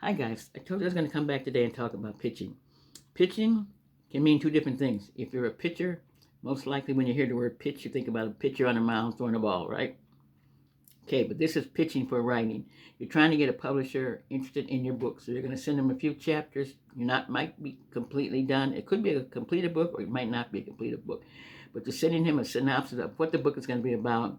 Hi guys, I told you I was going to come back today and talk about pitching. Pitching can mean two different things. If you're a pitcher, most likely when you hear the word pitch, you think about a pitcher on a mound throwing a ball, right? Okay, but this is pitching for writing. You're trying to get a publisher interested in your book, so you're going to send them a few chapters. You're not might be completely done. It could be a completed book, or it might not be a completed book. But you're sending him a synopsis of what the book is going to be about,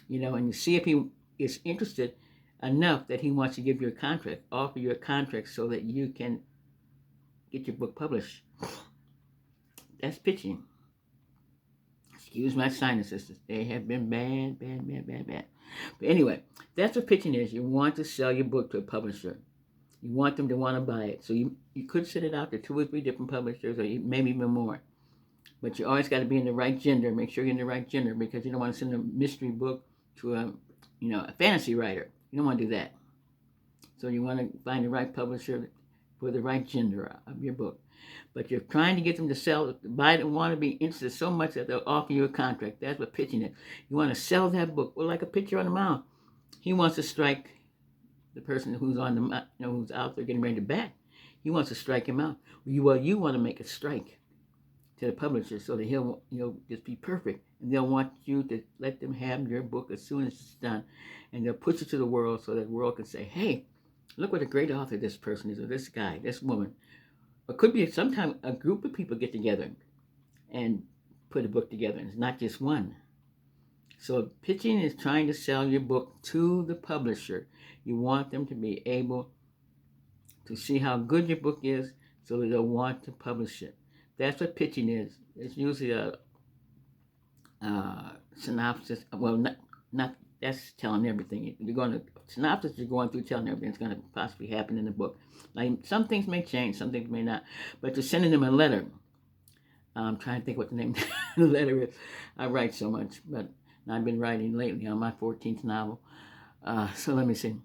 and you see if he is interested enough that he wants to give you a contract, offer you a contract so that you can get your book published. That's pitching. Excuse my sinuses. They have been bad, bad, bad, bad, bad. But anyway, that's what pitching is. You want to sell your book to a publisher. You want them to want to buy it. So you could send it out to 2 or 3 different publishers, or maybe even more. But you always got to be in the right gender. Make sure you're in the right gender, because you don't want to send a mystery book to a fantasy writer. You don't want to do that. So you want to find the right publisher for the right gender of your book. But you're trying to get them to sell, buy it, and want to be interested so much that they'll offer you a contract. That's what pitching is. You want to sell that book. Well, like a pitcher on the mound. He wants to strike the person who's on the, who's out there getting ready to bat. He wants to strike him out. Well, you want to make a strike to the publisher so that he'll just be perfect, and they'll want you to let them have your book as soon as it's done, and they'll push it to the world so that the world can say, hey, look what a great author this person is, or this guy, this woman. Or could be sometimes a group of people get together and put a book together, and it's not just one. So pitching is trying to sell your book to the publisher. You want them to be able to see how good your book is so that they'll want to publish it. That's what pitching is. It's usually a synopsis. Well, not that's telling everything. You're going to synopsis. You're going through telling everything that's going to possibly happen in the book. Like some things may change, some things may not. But you're sending them a letter. I'm trying to think what the name of the letter is. I write so much, but I've been writing lately on my 14th novel. So let me see.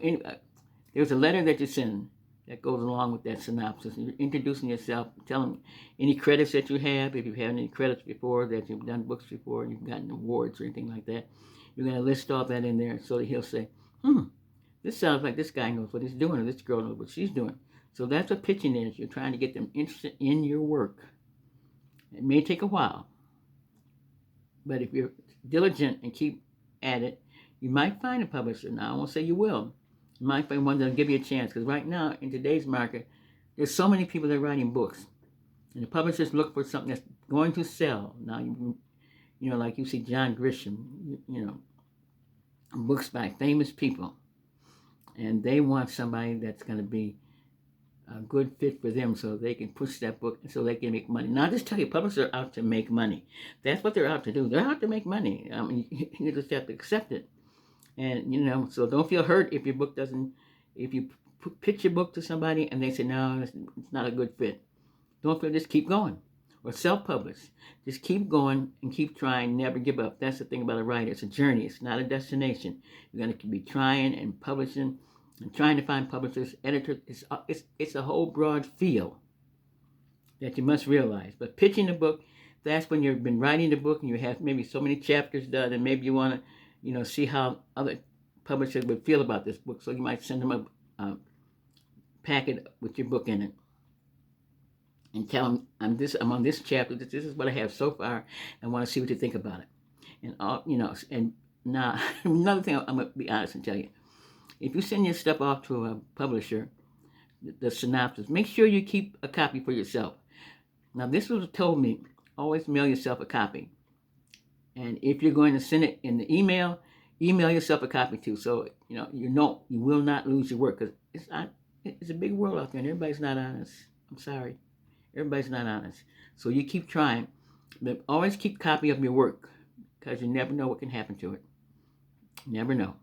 Anyway, there's a letter that you send that goes along with that synopsis. You're introducing yourself, telling any credits that you have, if you've had any credits before, that you've done books before, you've gotten awards or anything like that. You're going to list all that in there so that he'll say, this sounds like this guy knows what he's doing, or this girl knows what she's doing. So that's what pitching is. You're trying to get them interested in your work. It may take a while, but if you're diligent and keep at it, you might find a publisher. Now, I won't say you will. You might find one that'll give you a chance, because right now, in today's market, there's so many people that are writing books. And the publishers look for something that's going to sell. Now, like you see John Grisham, books by famous people. And they want somebody that's going to be a good fit for them so they can push that book and so they can make money. Now, I just tell you, publishers are out to make money. That's what they're out to do. They're out to make money. I mean, you just have to accept it. And, so don't feel hurt if your book doesn't, if you pitch your book to somebody and they say, no, it's not a good fit. Don't feel, just keep going. Or self-publish. Just keep going and keep trying, never give up. That's the thing about a writer. It's a journey. It's not a destination. You're going to be trying and publishing and trying to find publishers, editors. It's a whole broad field that you must realize. But pitching the book, that's when you've been writing the book and you have maybe so many chapters done, and maybe you want to, see how other publishers would feel about this book. So you might send them a packet with your book in it and tell them, I'm on this chapter. This is what I have so far. I want to see what you think about it. And and now another thing I'm gonna be honest and tell you: if you send your stuff off to a publisher, the synopsis, make sure you keep a copy for yourself. Now, this was told me: always mail yourself a copy. And if you're going to send it in the email yourself a copy too. So you will not lose your work, because it's a big world out there, and everybody's not honest. I'm sorry. Everybody's not honest. So you keep trying, but always keep a copy of your work, because you never know what can happen to it. Never know.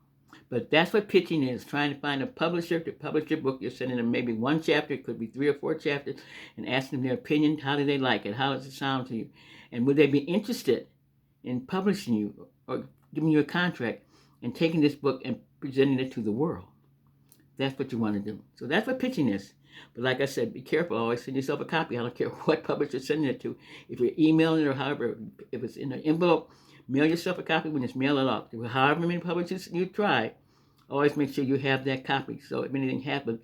But that's what pitching is, trying to find a publisher to publish your book. You're sending them maybe one chapter, it could be 3 or 4 chapters, and asking them their opinion. How do they like it? How does it sound to you? And would they be interested in publishing you or giving you a contract and taking this book and presenting it to the world? That's what you want to do. So that's what pitching is. But like I said, be careful. Always send yourself a copy. I don't care what publisher you're sending it to. If you're emailing it or however, if it's in an envelope, mail yourself a copy when it's mailed it off. However many publishers you try, always make sure you have that copy. So if anything happens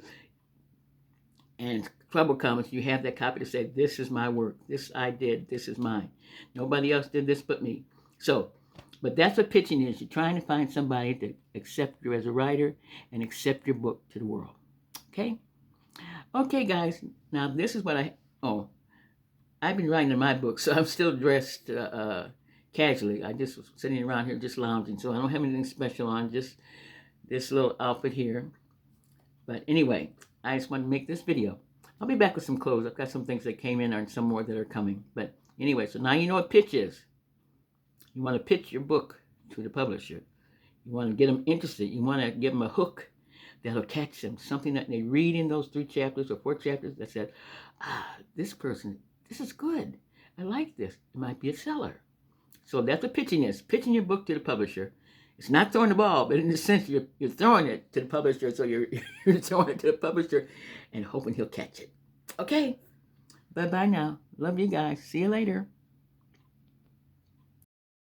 and trouble comes, you have that copy to say, this is my work. This I did. This is mine. Nobody else did this but me. So, but that's what pitching is. You're trying to find somebody to accept you as a writer and accept your book to the world. Okay? Okay, guys. Now, this is what I've been writing in my book, so I'm still dressed casually. I just was sitting around here just lounging, so I don't have anything special on, just this little outfit here. But anyway, I just wanted to make this video. I'll be back with some clothes. I've got some things that came in and some more that are coming. But anyway, so now you know what pitch is. You want to pitch your book to the publisher. You want to get them interested. You want to give them a hook that'll catch them. Something that they read in those 3 chapters or 4 chapters that said, this person, this is good. I like this. It might be a seller. So that's what pitching is. Pitching your book to the publisher. It's not throwing the ball, but in a sense, you're throwing it to the publisher. So you're throwing it to the publisher and hoping he'll catch it. Okay. Bye-bye now. Love you guys. See you later.